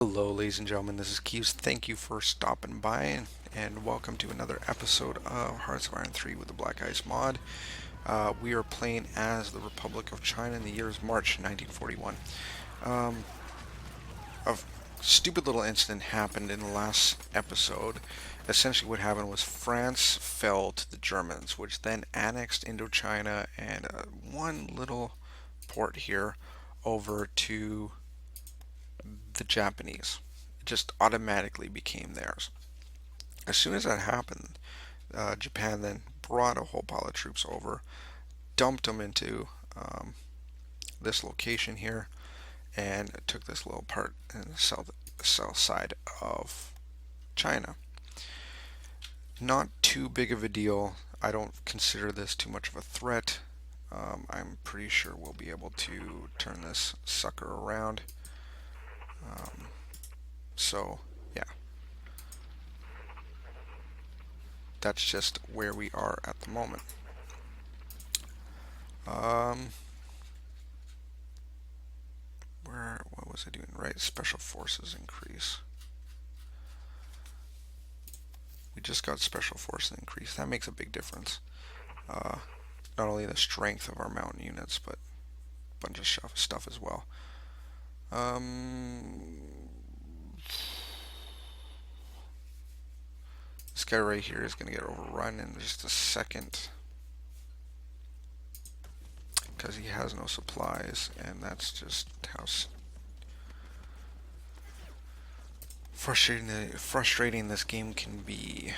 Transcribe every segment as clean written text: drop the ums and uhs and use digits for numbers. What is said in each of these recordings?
Hello, ladies and gentlemen, this is Keeves. Thank you for stopping by and welcome to another episode of Hearts of Iron 3 with the BlackICE mod. We are playing as the Republic of China in the year is March 1941. Um, a stupid little incident happened in the last episode. Essentially, what happened was France fell to the Germans, which then annexed Indochina and one little port here over to the Japanese. It just automatically became theirs. As soon as that happened, Japan then brought a whole pile of troops over, dumped them into this location here, and took this little part in the south side of China. Not too big of a deal. I don't consider this too much of a threat. I'm pretty sure we'll be able to turn this sucker around. So, yeah. That's just where we are at the moment. What was I doing? Right, special forces increase. We just got special forces increase. That makes a big difference. Not only the strength of our mountain units, but a bunch of stuff as well. This guy right here is going to get overrun in just a second because he has no supplies, and that's just how frustrating this game can be.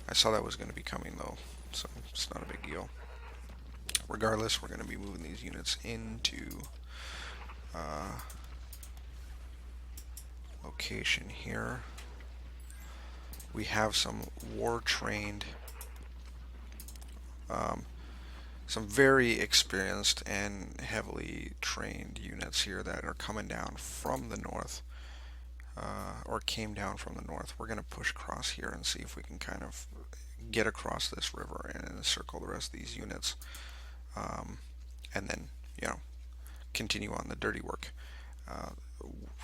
I saw that was going to be coming though, so it's not a big deal. Regardless, we're going to be moving these units into location here. We have some war-trained, some very experienced and heavily trained units here that are coming down from the north, or came down from the north. We're going to push across here and see if we can kind of get across this river and encircle the rest of these units, and then, continue on the dirty work.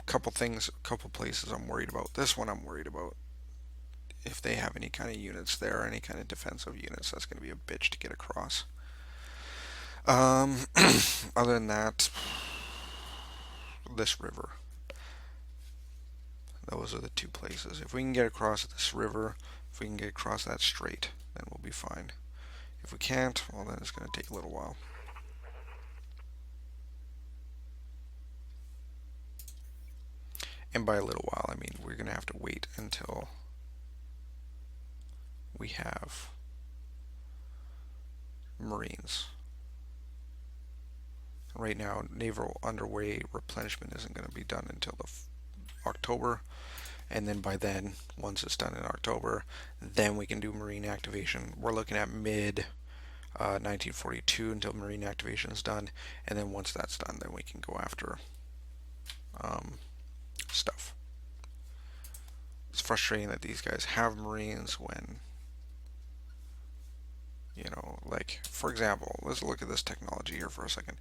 Couple places I'm worried about. This one I'm worried about. If they have any kind of units there, any kind of defensive units, that's going to be a bitch to get across. Other than that, this river. Those are the two places. If we can get across this river, if we can get across that strait, then we'll be fine. If we can't, well, then it's going to take a little while. And by a little while, I mean we're going to have to wait until we have Marines. Right now, naval underway replenishment isn't going to be done until October, and then by then, once it's done in October, then we can do Marine activation. We're looking at mid 1942 until Marine activation is done, and then once that's done, then we can go after stuff. It's frustrating that these guys have Marines when, like, for example, let's look at this technology here for a second.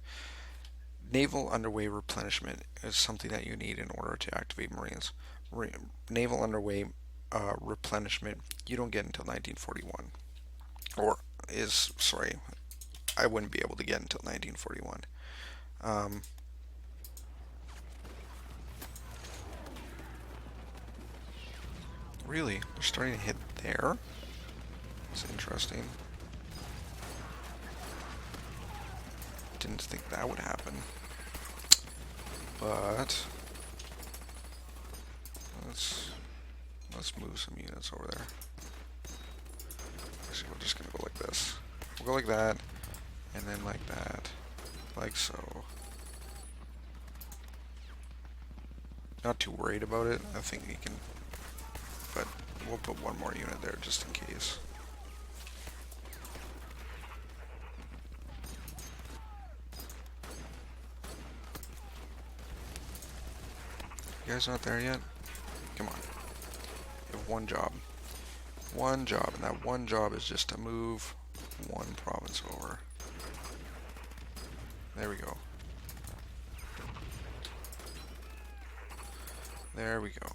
Naval underway replenishment is something that you need in order to activate Marines. Naval underway replenishment you don't get until 1941, I wouldn't be able to get until 1941. Really, they're starting to hit there. It's interesting. Didn't think that would happen, but let's move some units over there. Actually, we're just gonna go like this. We'll go like that, and then like that, like so. Not too worried about it. I think we can, but we'll put one more unit there just in case. You guys not there yet? Come on. You have one job. One job, and that one job is just to move one province over. There we go. There we go.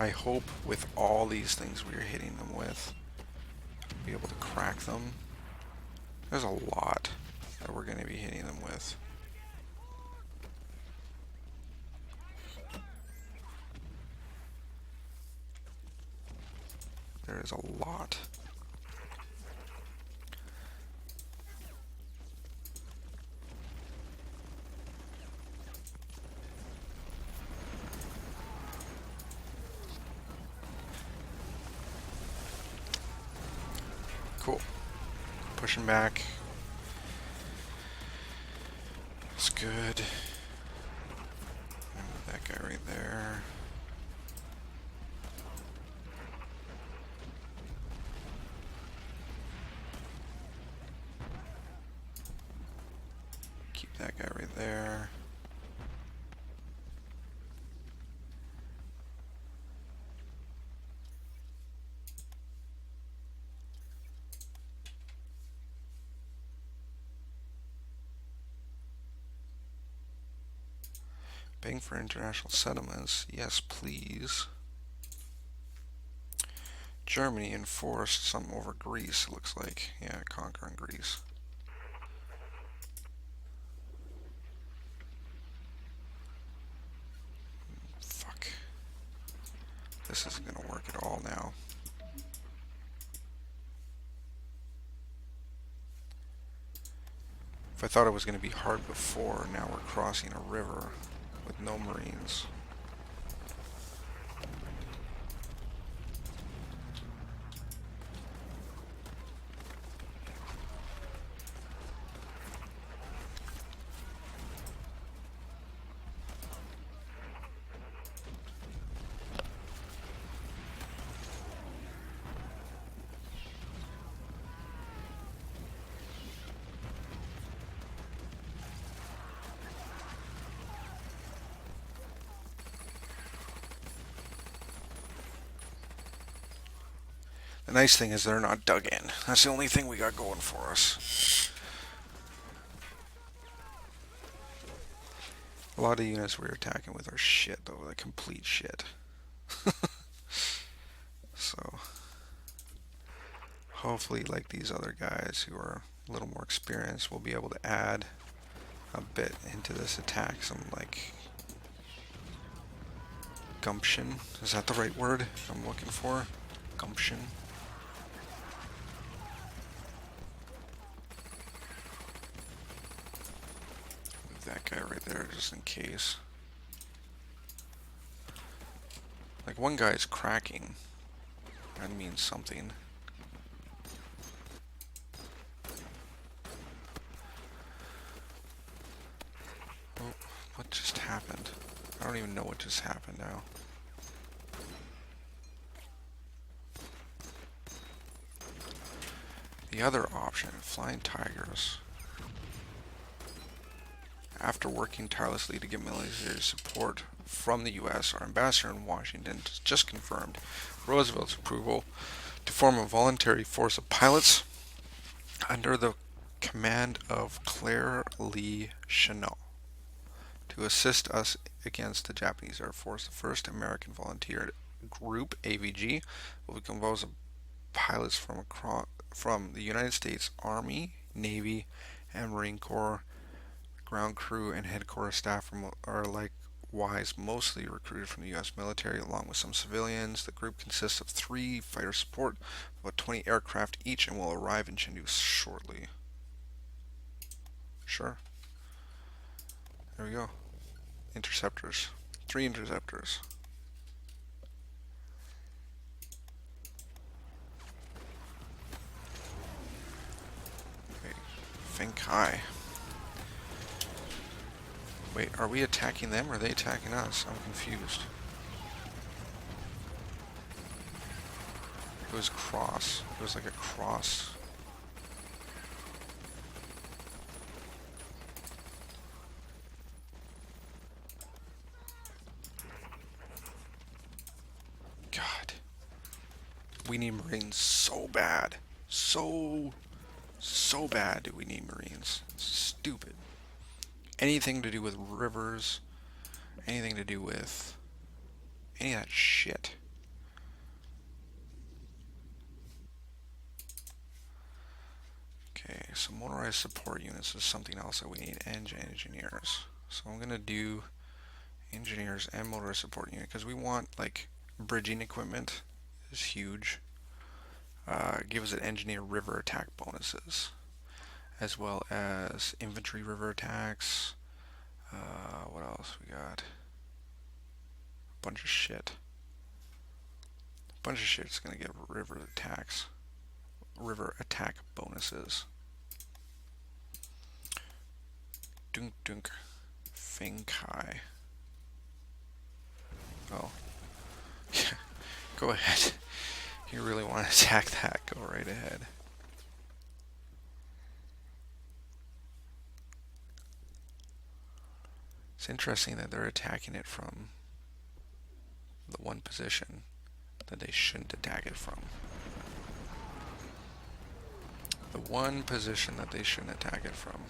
I hope with all these things we are hitting them with, be able to crack them. There's a lot that we're going to be hitting them with. There is a lot. Cool. Pushing back. It's good. That guy right there. Keep that guy right there. Paying for international settlements. Yes, please. Germany enforced something over Greece, it looks like. Yeah, conquering Greece. Fuck. This isn't going to work at all now. If I thought it was going to be hard before, now we're crossing a river with no Marines. The nice thing is they're not dug in. That's the only thing we got going for us. A lot of units we're attacking with are shit, though. Like complete shit. So, hopefully, like these other guys who are a little more experienced, we'll be able to add a bit into this attack. Some, like, gumption. Is that the right word I'm looking for? Gumption. That guy right there just in case. Like one guy's cracking. That means something. Oh, what just happened? I don't even know what just happened now. The other option, flying tigers. After working tirelessly to get military support from the U.S., our ambassador in Washington just confirmed Roosevelt's approval to form a voluntary force of pilots under the command of Claire Lee Chanel to assist us against the Japanese Air Force. The first American volunteer group, AVG, will be composed of pilots from the United States Army, Navy, and Marine Corps. Ground crew and headquarters staff are likewise mostly recruited from the U.S. military, along with some civilians. The group consists of 3 fighter support, about 20 aircraft each, and will arrive in Chengdu shortly. Sure. There we go. Interceptors. 3 interceptors. Okay. Feng Kai. Wait, are we attacking them or are they attacking us? I'm confused. It was cross. It was like a cross. God. We need Marines so bad. So So bad do we need Marines. It's stupid. Anything to do with rivers, anything to do with any of that shit. Okay, so motorized support units is something else that we need, and engineers. So I'm gonna do engineers and motorized support unit because we want like bridging equipment is huge. Gives it engineer river attack bonuses, as well as infantry river attacks. What else we got? A bunch of shit. A bunch of shit's gonna get river attack bonuses. Dunk dunk. Feng Kai. Oh. Yeah. Go ahead. You really want to attack that, go right ahead. It's interesting that they're attacking it from the one position that they shouldn't attack it from. The one position that they shouldn't attack it from.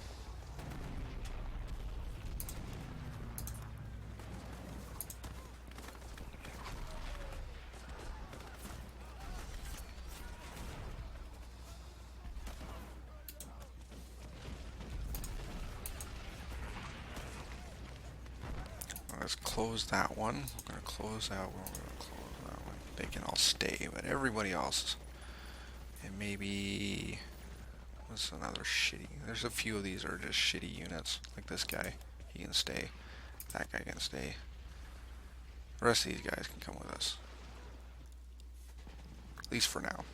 Let's close that one. We're going to close that one. We're going to close that one. They can all stay, but everybody else. And maybe... What's another shitty... There's a few of these are just shitty units. Like this guy. He can stay. That guy can stay. The rest of these guys can come with us. At least for now.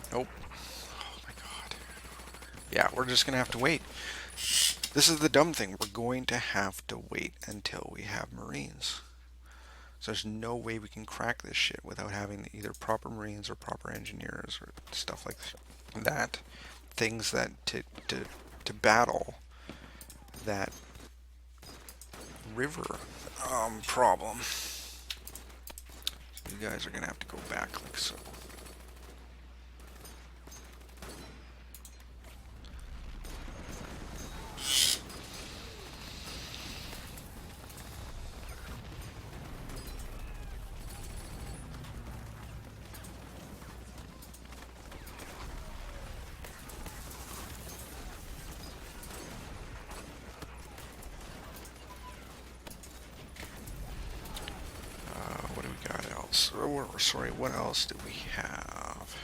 Nope. Oh my god. Yeah, we're just gonna have to wait. This is the dumb thing. We're going to have to wait until we have Marines. So there's no way we can crack this shit without having either proper Marines or proper engineers or stuff like that. Things that to battle that river problem. So you guys are gonna have to go back like so. What do we got else? Sorry, what else do we have?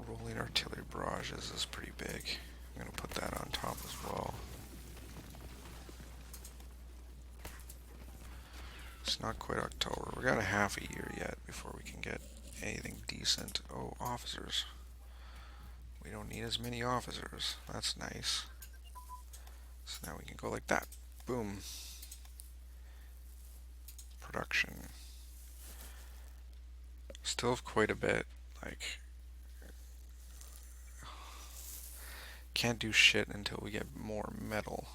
Rolling artillery barrages is pretty big. I'm going to put that on top as well. It's not quite October. We got a half a year yet before we can get anything decent. Oh, officers. We don't need as many officers. That's nice. So now we can go like that. Boom. Production. Still have quite a bit. Like, can't do shit until we get more metal.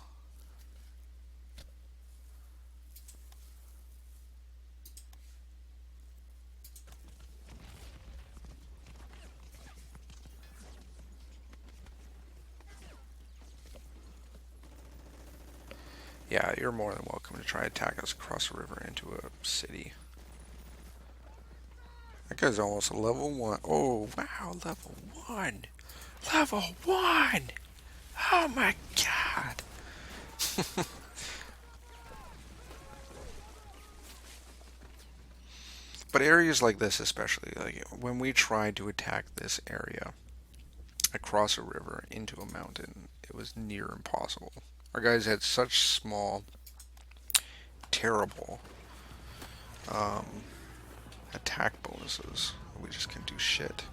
Yeah, you're more than welcome to try to attack us across the river into a city. That guy's almost a level 1. Oh, wow, level 1. Level 1! Oh my god! But areas like this especially, like when we tried to attack this area across a river into a mountain, it was near impossible. Our guys had such small, terrible attack bonuses. We just can't do shit.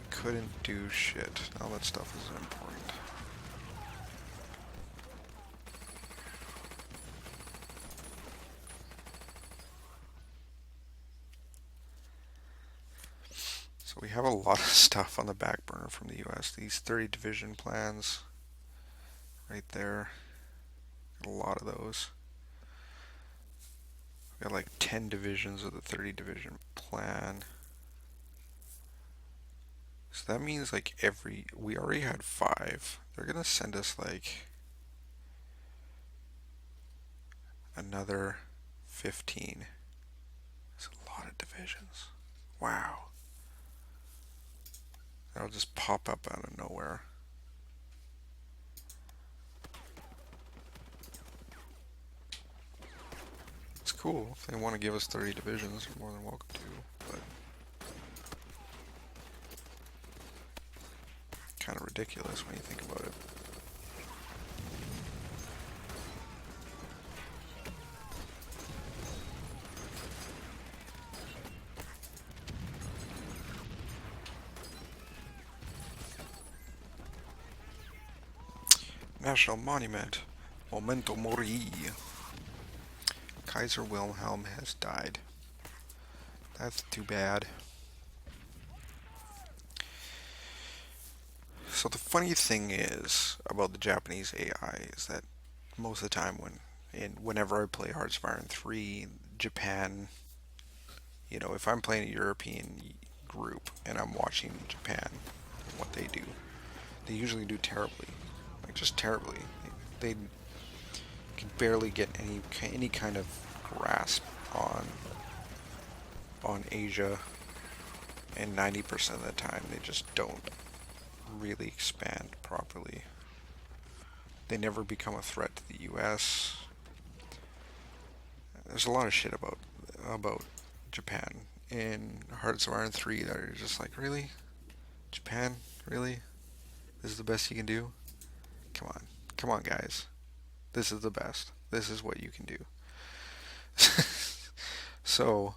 couldn't do shit. All that stuff is important. So we have a lot of stuff on the back burner from the US. These 30 division plans right there. Got a lot of those. We got like 10 divisions of the 30 division plan. So that means like we already had 5. They're gonna send us like another 15. That's a lot of divisions. Wow. That'll just pop up out of nowhere. It's cool. If they want to give us 30 divisions, you're more than welcome to. But kind of ridiculous when you think about it. National Monument, Memento Mori. Kaiser Wilhelm has died. That's too bad. So the funny thing is about the Japanese AI is that most of the time whenever I play Hearts of Iron 3, Japan, if I'm playing a European group and I'm watching Japan, what they do, they usually do terribly. Like just terribly. They can barely get any kind of grasp on Asia, and 90% of the time they just don't really expand properly. They never become a threat to the US. There's a lot of shit about Japan in Hearts of Iron 3 that are just like, really? Japan? Really? This is the best you can do? Come on. Come on, guys. This is the best. This is what you can do. So,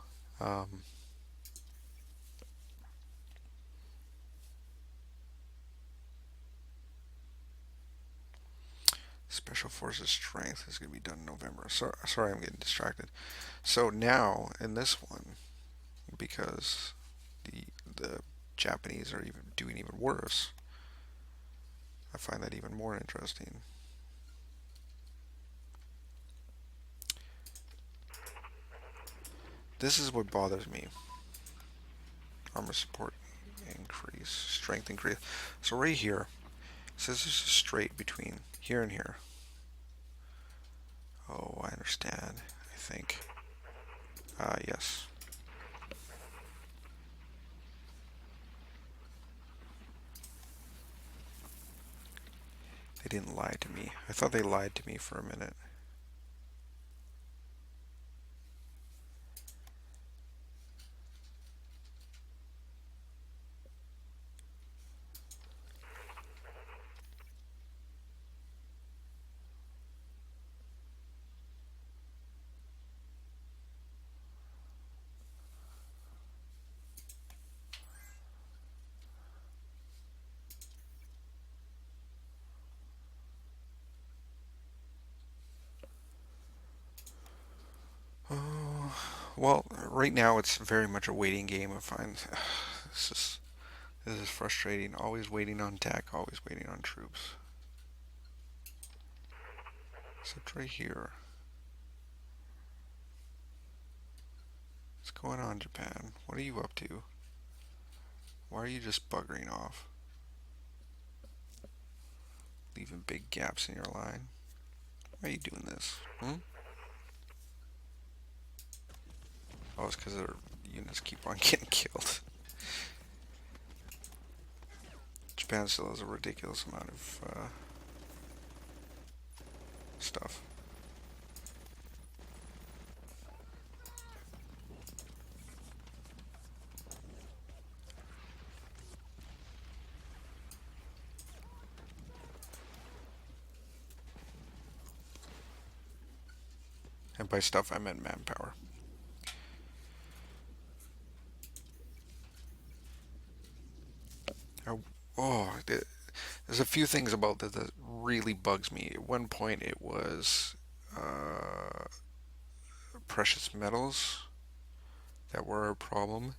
Special Forces Strength is going to be done in November. Sorry, I'm getting distracted. So now, in this one, because the Japanese are doing even worse, I find that even more interesting. This is what bothers me. Armor support increase, strength increase. So right here, it says this is straight between here and here. Oh, I understand, I think. Yes. They didn't lie to me. I thought they lied to me for a minute. Oh, well, right now it's very much a waiting game. I find this is frustrating. Always waiting on tech, always waiting on troops. Except right here. What's going on, Japan? What are you up to? Why are you just buggering off? Leaving big gaps in your line? Why are you doing this? Oh, it's because their units keep on getting killed. Japan still has a ridiculous amount of stuff. And by stuff, I meant manpower. Oh, there's a few things about that that really bugs me. At one point, it was uh, precious metals that were a problem.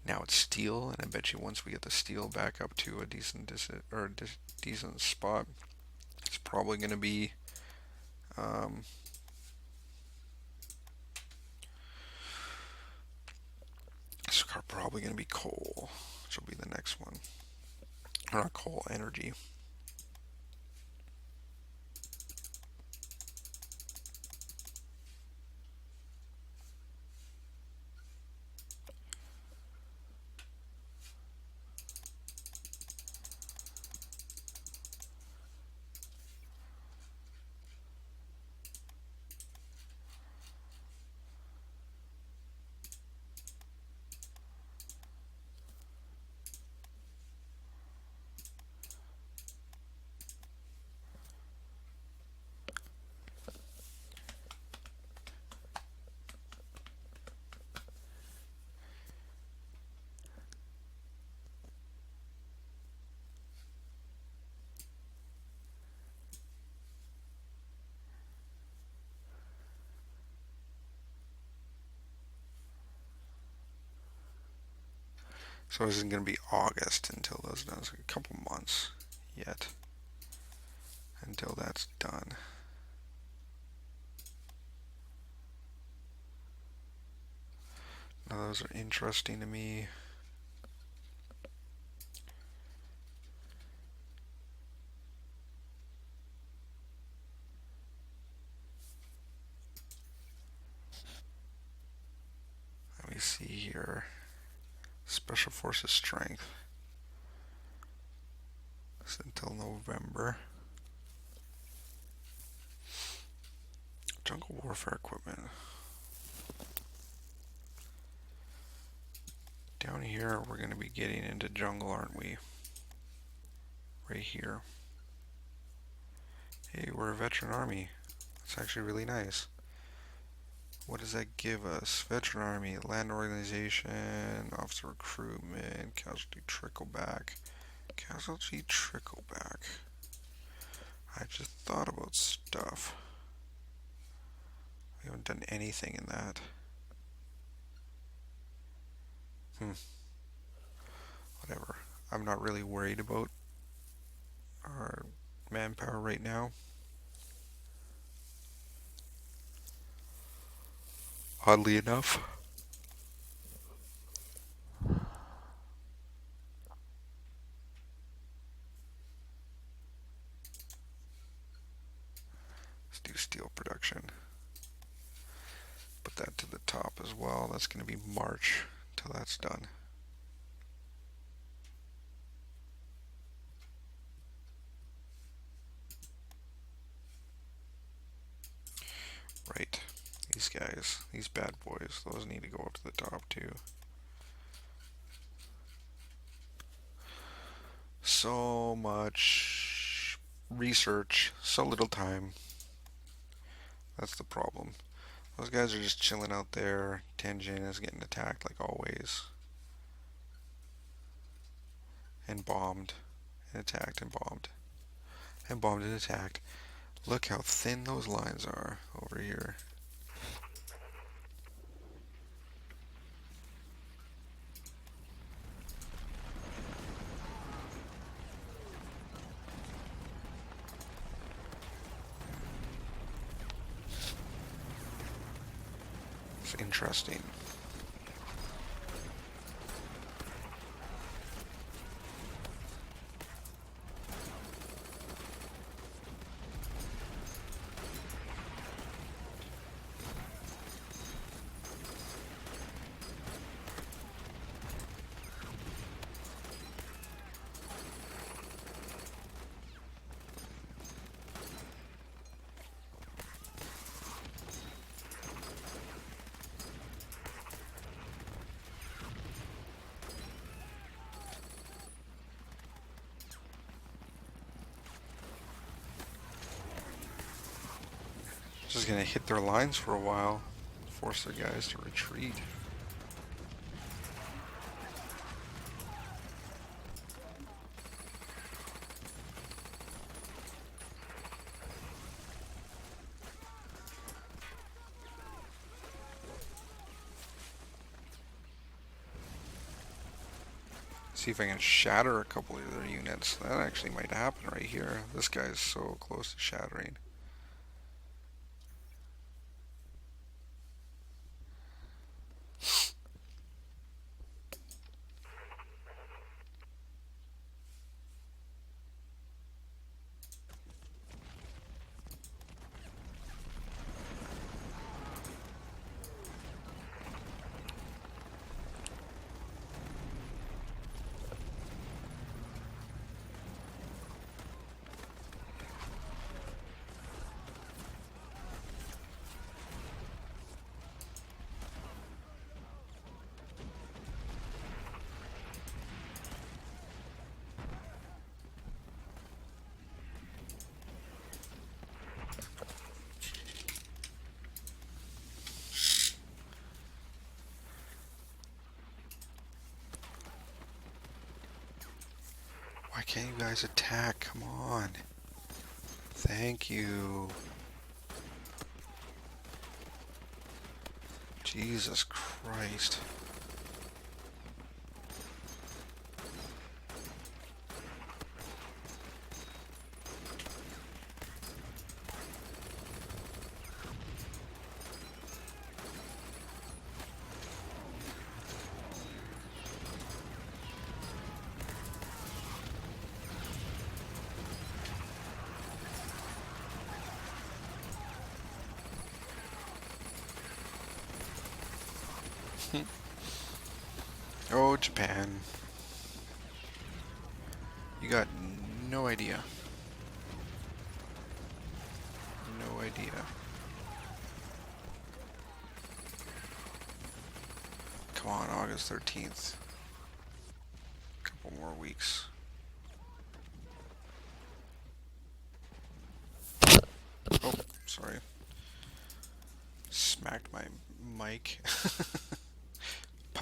Now it's steel, and I bet you once we get the steel back up to a decent spot, it's probably going to be um, it's probably going to be coal, which will be the next one. Or not coal, energy. So this isn't going to be August until those are done. It's like a couple months yet until that's done. Now those are interesting to me. Let me see here. Special Forces Strength. It's until November. Jungle Warfare Equipment. Down here, we're going to be getting into jungle, aren't we? Right here. Hey, we're a veteran army. That's actually really nice. What does that give us? Veteran army, land organization, officer recruitment, casualty trickleback. Casualty trickleback. I just thought about stuff. We haven't done anything in that. Whatever. I'm not really worried about our manpower right now. Oddly enough. Let's do steel production. Put that to the top as well. That's going to be March until that's done. Right. These guys, these bad boys, those need to go up to the top too. So much research, so little time. That's the problem. Those guys are just chilling out there. Tianjin is getting attacked like always. And bombed. And attacked and bombed. And bombed and attacked. Look how thin those lines are over here. It's interesting. Just gonna hit their lines for a while, force their guys to retreat. See if I can shatter a couple of their units. That actually might happen right here. This guy's so close to shattering. Why can't you guys attack? Come on. Thank you. Jesus Christ. Oh, Japan. You got no idea. No idea. Come on, August 13th. Couple more weeks. Oh, sorry. Smacked my mic.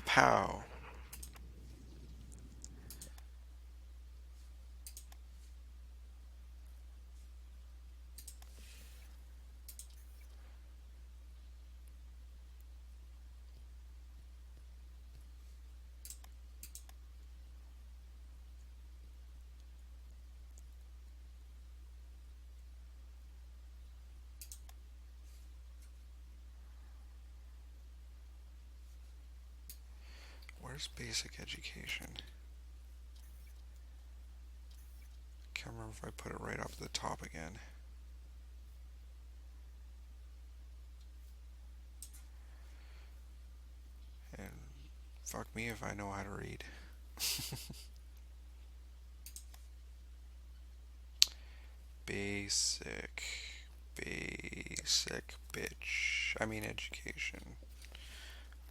Pow. Where's basic education? Can't remember if I put it right up at the top again. And fuck me if I know how to read. Basic bitch. I mean education.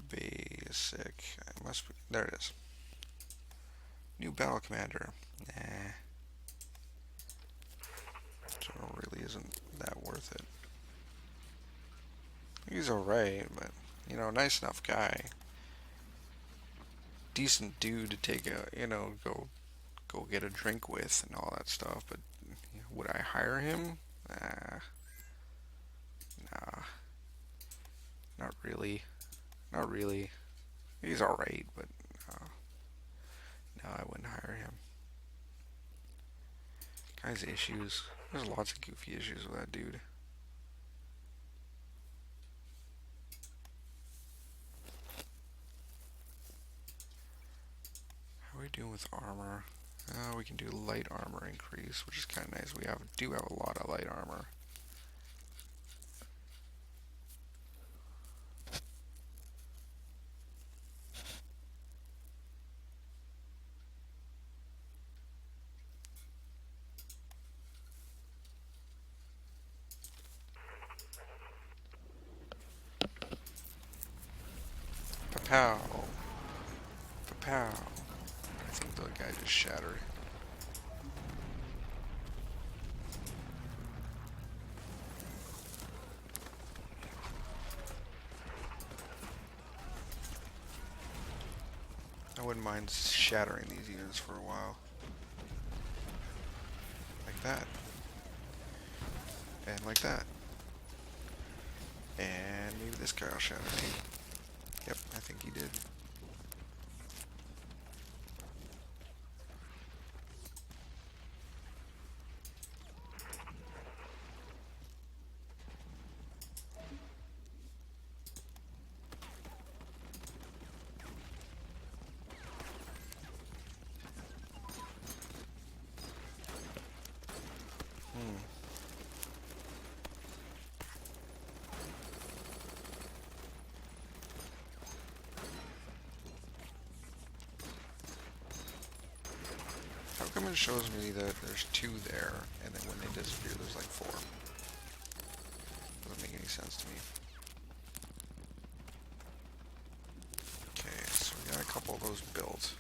Basic. I must be, there it is. New battle commander. Nah. So it really isn't that worth it. He's alright, but you know, nice enough guy. Decent dude to take a, you know, go get a drink with and all that stuff, but you know, would I hire him? Nah. Not really. Not really. He's alright, but no, I wouldn't hire him. Guy's issues. There's lots of goofy issues with that dude. How are we doing with armor? We can do light armor increase, which is kind of nice. We do have a lot of light armor. Pow. Pow. I think the guy just shattered. I wouldn't mind shattering these units for a while. Like that. And like that. And maybe this guy will shatter me. Yep, I think he did. How come it shows me that there's two there, and then when they disappear, there's like four? Doesn't make any sense to me. Okay, so we got a couple of those built.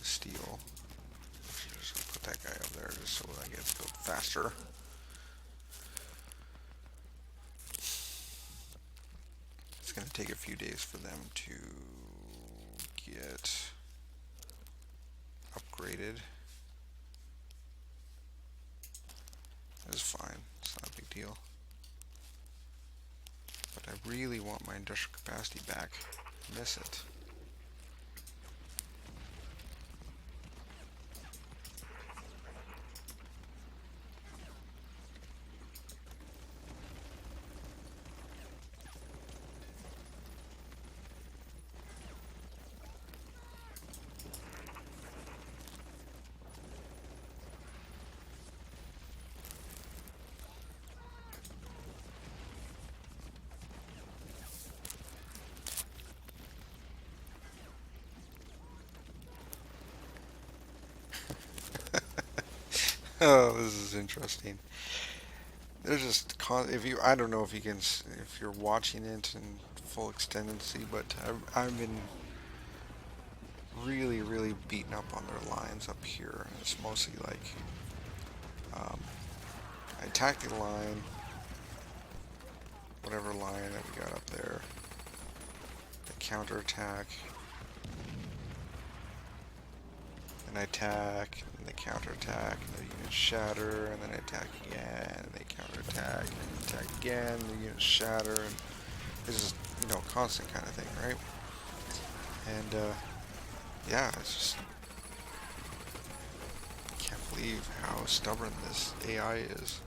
Steel. Just put that guy up there just so that gets built faster. It's going to take a few days for them to get upgraded. That's fine. It's not a big deal. But I really want my industrial capacity back. Miss it. Oh, this is interesting. There's just if you I don't know if you can if you're watching it in full extendency, but I've been really beaten up on their lines up here. It's mostly like um, I attack the line, whatever line that we got up there, the counterattack, and I attack, and they counterattack, and the units shatter, and then I attack again, and they counterattack, and attack again, the units shatter, and this is, you know, constant kind of thing, right? And yeah, it's just, I can't believe how stubborn this AI is.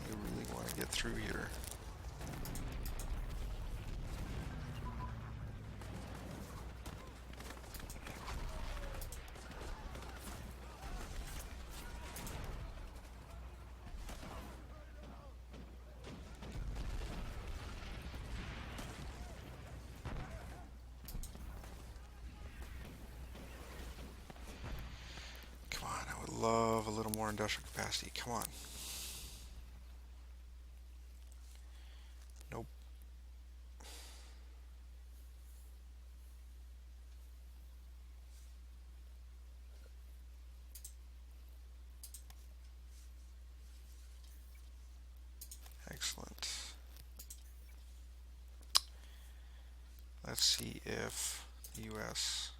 I really want to get through here. Come on, I would love a little more industrial capacity. Come on. Nope. Excellent. Let's see if the US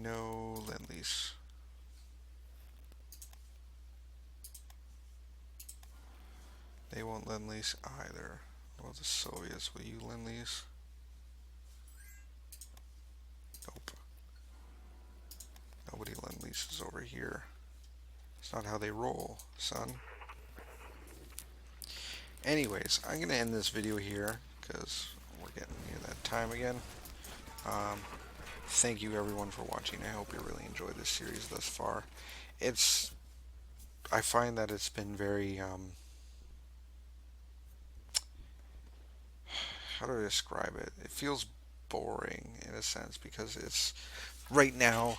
no lend-lease. They won't lend-lease either. Well, the Soviets, will you lend-lease? Nope. Nobody lend-leases over here. It's not how they roll, son. Anyways, I'm going to end this video here because we're getting near that time again. Thank you everyone for watching. I hope you really enjoyed this series thus far. I find that it's been very, how do I describe it? It feels boring in a sense because right now,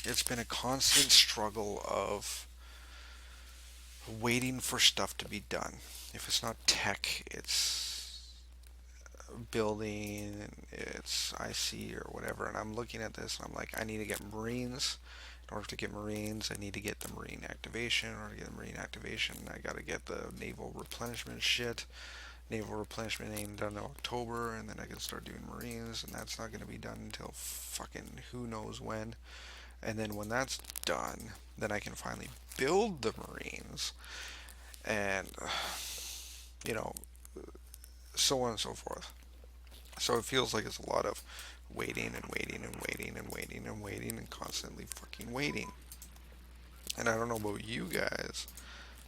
it's been a constant struggle of waiting for stuff to be done. If it's not tech, it's building, it's IC or whatever. And I'm looking at this and I'm like, I need to get Marines. In order to get Marines, I need to get the Marine activation. In order to get the Marine activation, I got to get the naval replenishment shit. Naval replenishment ain't done in October, and then I can start doing Marines, and that's not going to be done until fucking who knows when. And then when that's done, then I can finally build the Marines, and you know, so on and so forth. So it feels like it's a lot of waiting and waiting and waiting and waiting and waiting and constantly fucking waiting. And I don't know about you guys,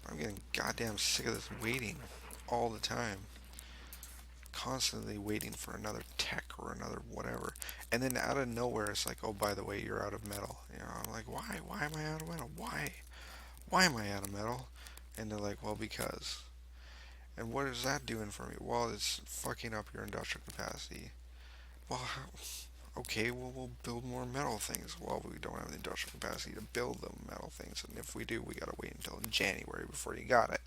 but I'm getting goddamn sick of this waiting all the time. constantly waiting for another tech or another whatever. And then out of nowhere, it's like, oh, by the way, you're out of metal. I'm like, why? Why am I out of metal? Why? Why am I out of metal? And they're like, well, because. And what is that doing for me? Well, it's fucking up your industrial capacity. Well, okay, well, we'll build more metal things. Well, we don't have the industrial capacity to build the metal things, and if we do, we gotta wait until January before you got it.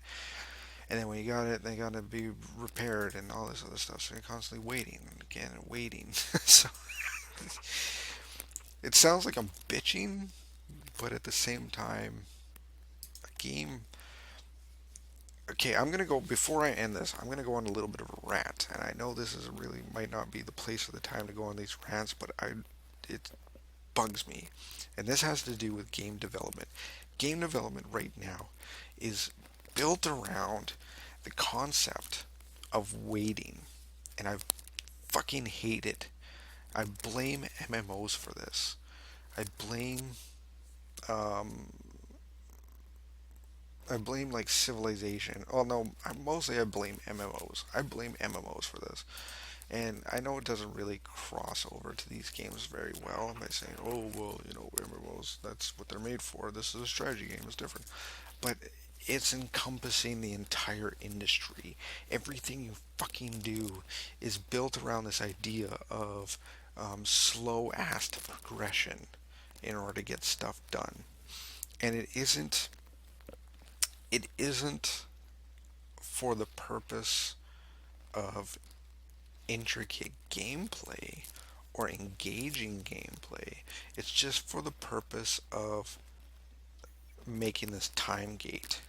And then when you got it, they gotta be repaired and all this other stuff. So you're constantly waiting and again and waiting. So it sounds like I'm bitching, but at the same time, a game. Okay, I'm gonna go before I end this. I'm gonna go on a little bit of a rant, and I know this is really might not be the place or the time to go on these rants, but it bugs me, and this has to do with game development. Game development right now is built around the concept of waiting, and I fucking hate it. I blame MMOs for this. I blame um, I blame like Civilization. Oh no, mostly I blame MMOs. I blame MMOs for this. And I know it doesn't really cross over to these games very well by saying, oh, well, MMOs, that's what they're made for. This is a strategy game, it's different. But it's encompassing the entire industry. Everything you fucking do is built around this idea of slow ass progression in order to get stuff done. And it isn't for the purpose of intricate gameplay or engaging gameplay. It's just for the purpose of making this time gate,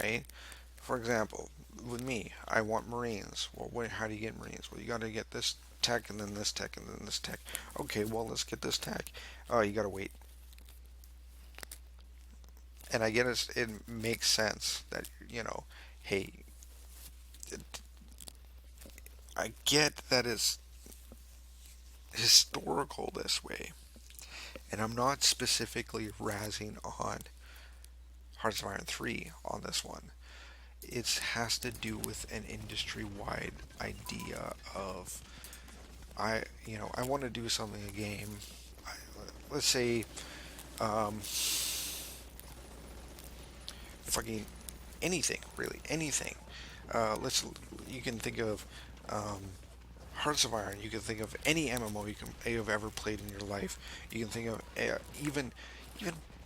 right? For example, with me, I want Marines. Well, how do you get Marines? Well, you got to get this tech and then this tech and then this tech. Okay, well, let's get this tech. Oh, you got to wait. And I get it makes sense that, hey, it, I get that it's historical this way. And I'm not specifically razzing on Hearts of Iron 3 on this one. It has to do with an industry-wide idea of I want to do something in a game. I, let's say um, fucking anything, really anything. Let's you can think of um, Hearts of Iron. You can think of any MMO you've ever played in your life. You can think of even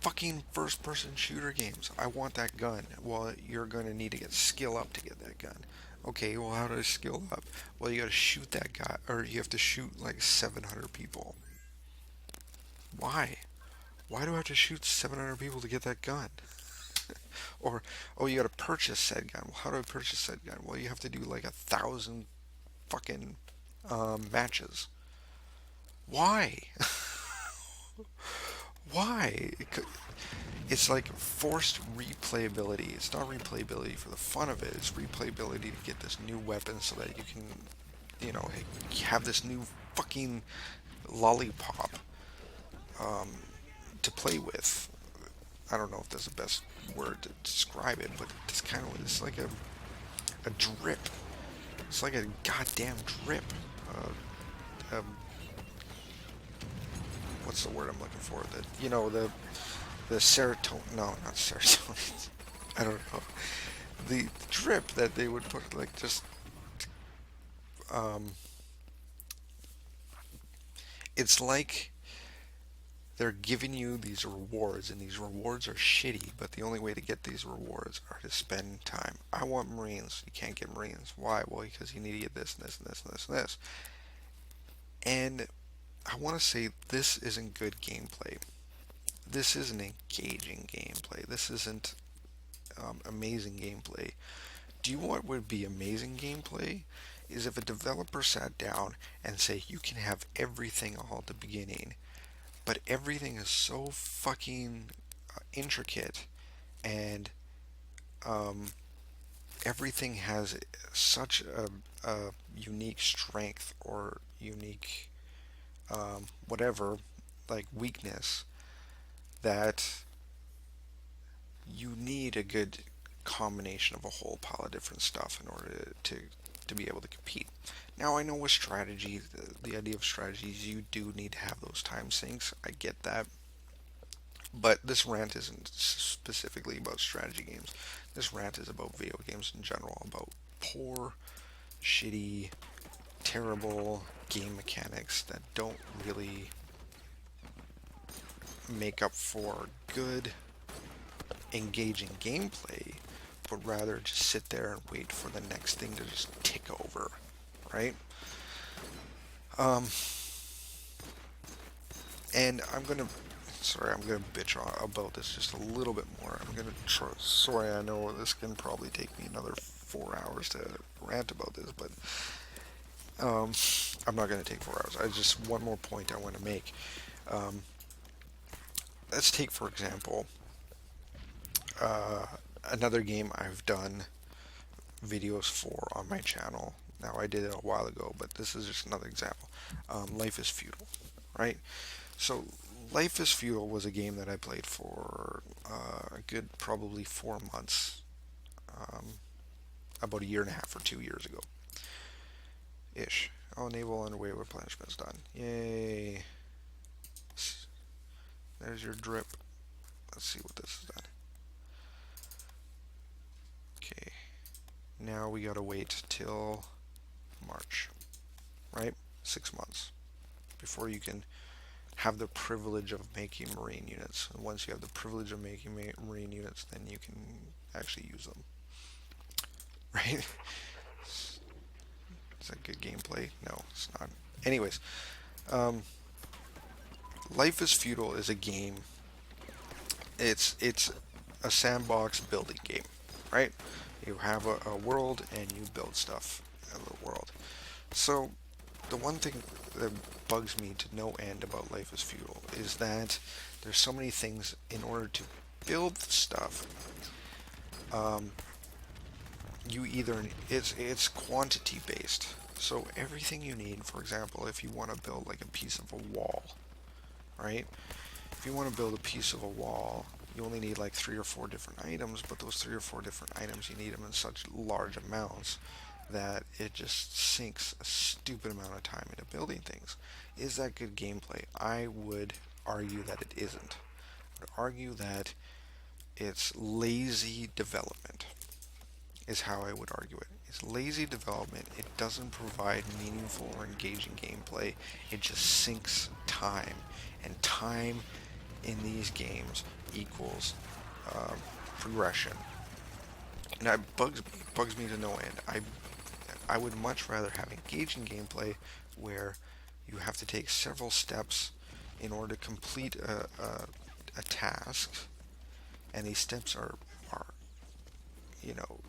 fucking first-person shooter games. I want that gun. Well, you're going to need to get skill up to get that gun. Okay, well, how do I skill up? Well, you got to shoot that guy, or you have to shoot like 700 people. Why? Why do I have to shoot 700 people to get that gun? Or, oh, you got to purchase said gun. Well, how do I purchase said gun? Well, you have to do like 1,000 fucking matches. Why? Why? It's like forced replayability. It's not replayability for the fun of it. It's replayability to get this new weapon so that you can, have this new fucking lollipop um, to play with. I don't know if that's the best word to describe it, but it's like a drip. It's like a goddamn drip. Um, what's the word I'm looking for? The serotonin. No, not serotonin. I don't know. The drip that they would put like just um, it's like they're giving you these rewards, and these rewards are shitty, but the only way to get these rewards are to spend time. I want Marines. You can't get Marines. Why? Well, because you need to get this and this and this and this and this. And I want to say this isn't good gameplay. This isn't engaging gameplay. This isn't amazing gameplay. Do you know what would be amazing gameplay? Is if a developer sat down and say, you can have everything all at the beginning, but everything is so fucking intricate, and um, everything has such a unique strength or unique whatever, like weakness, that you need a good combination of a whole pile of different stuff in order to to be able to compete. Now, I know with strategy, the idea of strategies, you do need to have those time sinks. I get that. But this rant isn't specifically about strategy games. This rant is about video games in general, about poor, shitty, terrible game mechanics that don't really make up for good, engaging gameplay, but rather just sit there and wait for the next thing to just tick over, right? Um, and I'm gonna bitch about this just a little bit more. I'm gonna try. Sorry, I know this can probably take me another 4 hours to rant about this, but um, I'm not gonna take 4 hours. I just one more point I want to make. Um, let's take for example uh, another game I've done videos for on my channel. Now I did it a while ago, but this is just another example. Life is Feudal, right? So Life is Feudal was a game that I played for a good probably 4 months, um, about a year and a half or 2 years ago, ish. Oh, naval underway replenishment's done. Yay! There's your drip. Let's see what this is done. Okay. Now we gotta wait till March, right? 6 months before you can have the privilege of making marine units. And once you have the privilege of making marine units, then you can actually use them, right? Is that good gameplay? No, it's not. Anyways, um, Life is Feudal is a game. It's a sandbox building game, right? You have a world and you build stuff in the world. So the one thing that bugs me to no end about Life is Feudal is that there's so many things in order to build stuff. Um, you either it's quantity based. So everything you need, for example, if you want to build like a piece of a wall, right? If you want to build a piece of a wall, you only need like 3 or 4 different items, but those 3 or 4 different items you need them in such large amounts that it just sinks a stupid amount of time into building things. Is that good gameplay? I would argue that it isn't. I would argue that it's lazy development, is how I would argue it. It's lazy development. It doesn't provide meaningful or engaging gameplay. It just sinks time. And time in these games equals progression. And that bugs me to no end. I would much rather have engaging gameplay where you have to take several steps in order to complete a task, and these steps are you know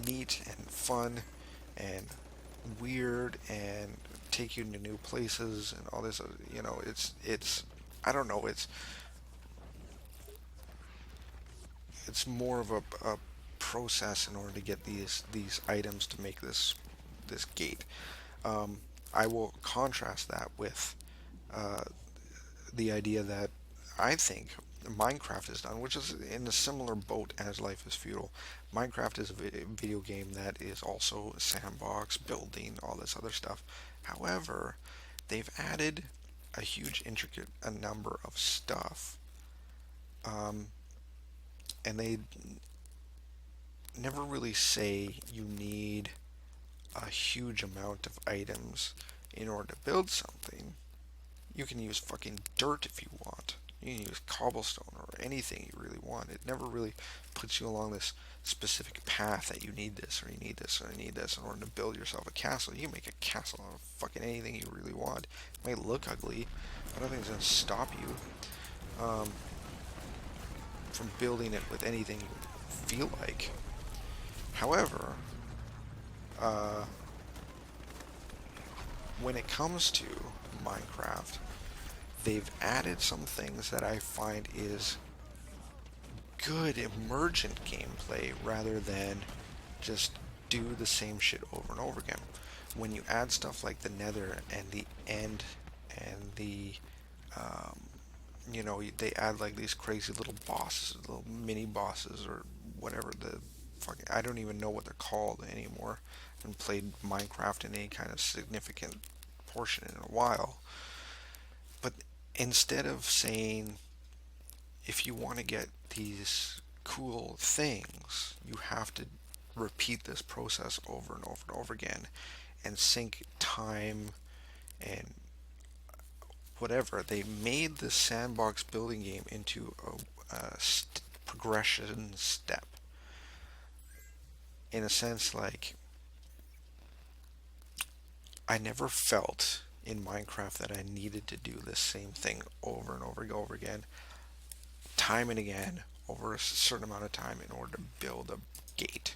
neat and fun and weird and take you into new places and all this. It's I don't know. It's more of a process in order to get these items to make this gate. Um, I will contrast that with uh, the idea that I think Minecraft has done, which is in a similar boat as Life is Feudal. Minecraft is a video game that is also a sandbox, building, all this other stuff. However, they've added a huge, intricate a number of stuff, um, and they never really say you need a huge amount of items in order to build something. You can use fucking dirt if you want. You can use cobblestone or anything you really want. It never really puts you along this specific path that you need this or you need this or you need this in order to build yourself a castle. You can make a castle out of fucking anything you really want. It might look ugly, but I don't think it's going to stop you from building it with anything you feel like. However, uh, when it comes to Minecraft, they've added some things that I find is good emergent gameplay rather than just do the same shit over and over again. When you add stuff like the Nether and the End and um, they add like these crazy little bosses, little mini bosses or whatever the fucking, I don't even know what they're called anymore. I haven't played Minecraft in any kind of significant portion in a while. But instead of saying, if you want to get these cool things, you have to repeat this process over and over and over again and sink time and whatever. They made the sandbox building game into a progression step. In a sense, like, I never felt in Minecraft that I needed to do the same thing over and over and over again, time and again, over a certain amount of time in order to build a gate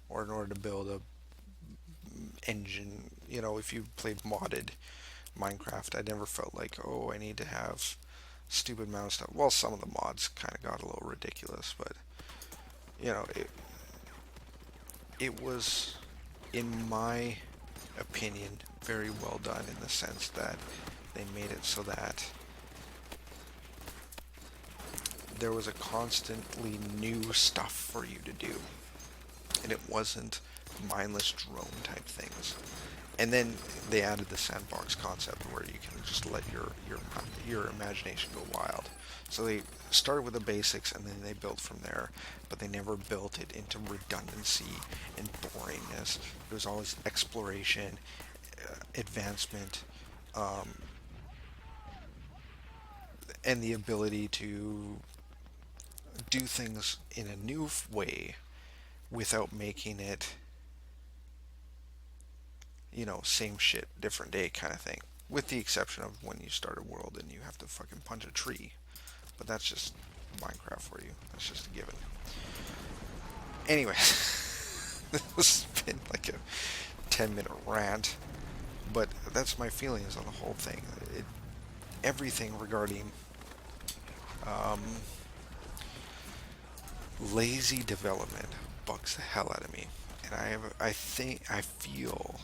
or in order to build a engine. You know, if you played modded Minecraft, I never felt like, oh, I need to have stupid amount of stuff. Well, some of the mods kind of got a little ridiculous, but you know, it was, in my opinion, very well done in the sense that they made it so that there was a constantly new stuff for you to do, and it wasn't mindless drone type things. And then they added the sandbox concept where you can just let your imagination go wild. So they started with the basics and then they built from there, but they never built it into redundancy and boringness. It was always exploration, advancement, um, and the ability to do things in a new way without making it, you know, same shit, different day kind of thing. With the exception of when you start a world and you have to fucking punch a tree. But that's just Minecraft for you. That's just a given. Anyway, this has been like a 10-minute rant. But that's my feelings on the whole thing. Everything regarding um, lazy development bugs the hell out of me. And I feel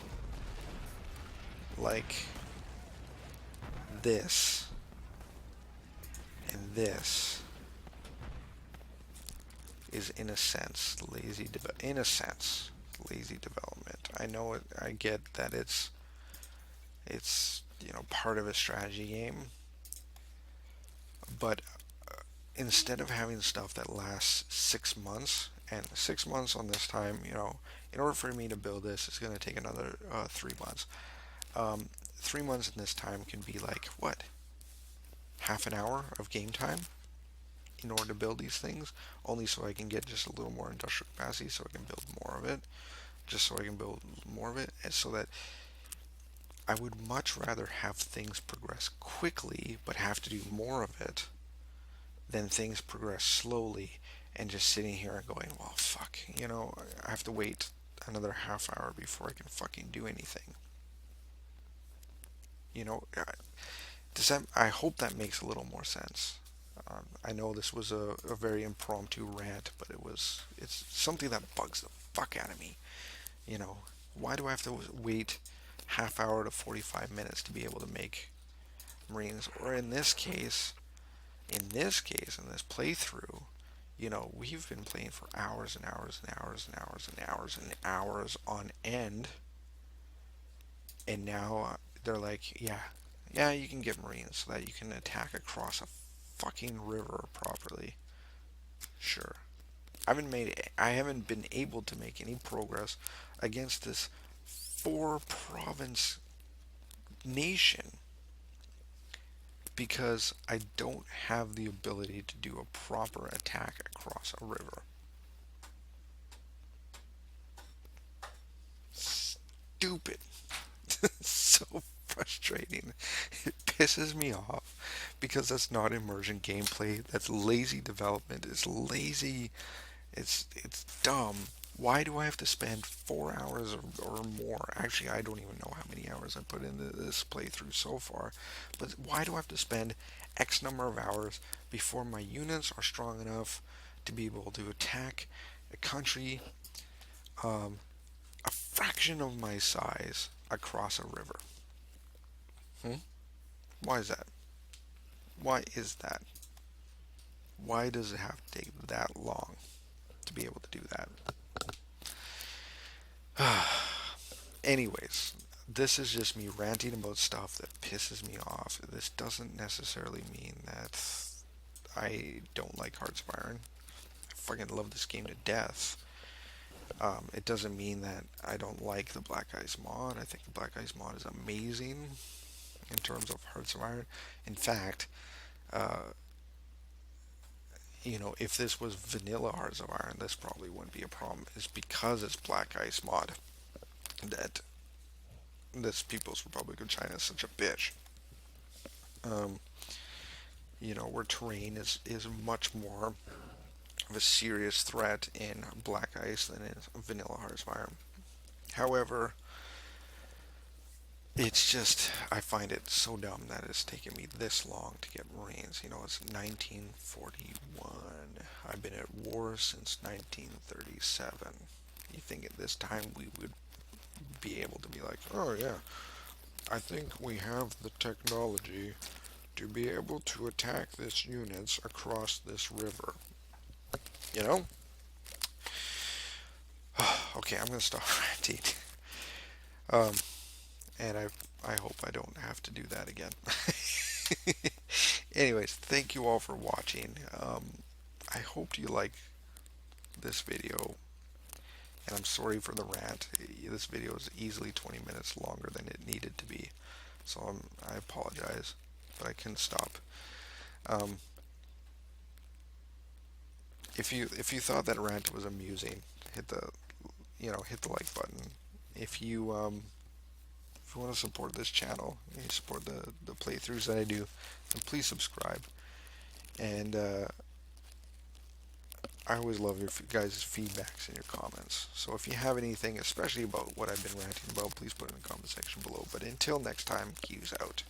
like this and this is in a sense lazy development. I know it, I get that it's you know, part of a strategy game, but instead of having stuff that lasts 6 months, and 6 months on this time, you know, in order for me to build this, it's going to take another 3 months. 3 months in this time can be like, what, half an hour of game time in order to build these things, only so I can get just a little more industrial capacity so I can build more of it, just so I can build more of it, and so that I would much rather have things progress quickly but have to do more of it than things progress slowly and just sitting here and going, well, fuck, you know, I have to wait another half hour before I can fucking do anything. You know, does that? I hope that makes a little more sense. I know this was a very impromptu rant, but it's something that bugs the fuck out of me. You know, why do I have to wait half hour to 45 minutes to be able to make Marines? Or in this playthrough, you know, we've been playing for hours and hours and hours and hours and hours and hours on end, and now they're like, yeah, you can get Marines so that you can attack across a fucking river properly. Sure. I haven't been able to make any progress against this 4 province nation because I don't have the ability to do a proper attack across a river. Stupid. So frustrating. It pisses me off because that's not immersion gameplay. That's lazy development. It's lazy. It's dumb. Why do I have to spend 4 hours or more? Actually, I don't even know how many hours I put into this playthrough so far. But why do I have to spend X number of hours before my units are strong enough to be able to attack a country a fraction of my size across a river? Hmm? Why is that? Why is that? Why does it have to take that long be able to do that. Anyways, this is just me ranting about stuff that pisses me off. This doesn't necessarily mean that I don't like Hearts of Iron. I fucking love this game to death. It doesn't mean that I don't like the BlackICE mod. I think the BlackICE mod is amazing in terms of Hearts of Iron. In fact, uh, if this was vanilla Hearts of Iron, this probably wouldn't be a problem. It's because it's BlackICE mod that this People's Republic of China is such a bitch. Um, where terrain is much more of a serious threat in BlackICE than in vanilla Hearts of Iron. However, it's just, I find it so dumb that it's taken me this long to get Marines. It's 1941. I've been at war since 1937. You think at this time we would be able to be like, oh yeah, I think we have the technology to be able to attack this units across this river. You know? Okay, I'm gonna stop ranting. Um, and I hope I don't have to do that again. Anyways, thank you all for watching. I hope you like this video, and I'm sorry for the rant. This video is easily 20 minutes longer than it needed to be, so I apologize, but I couldn't stop. Um, if you thought that rant was amusing, hit the hit the like button. If you want to support this channel and you support the playthroughs that I do, then please subscribe. And I always love your guys' feedbacks and your comments. So if you have anything, especially about what I've been ranting about, please put it in the comment section below. But until next time, Q's out.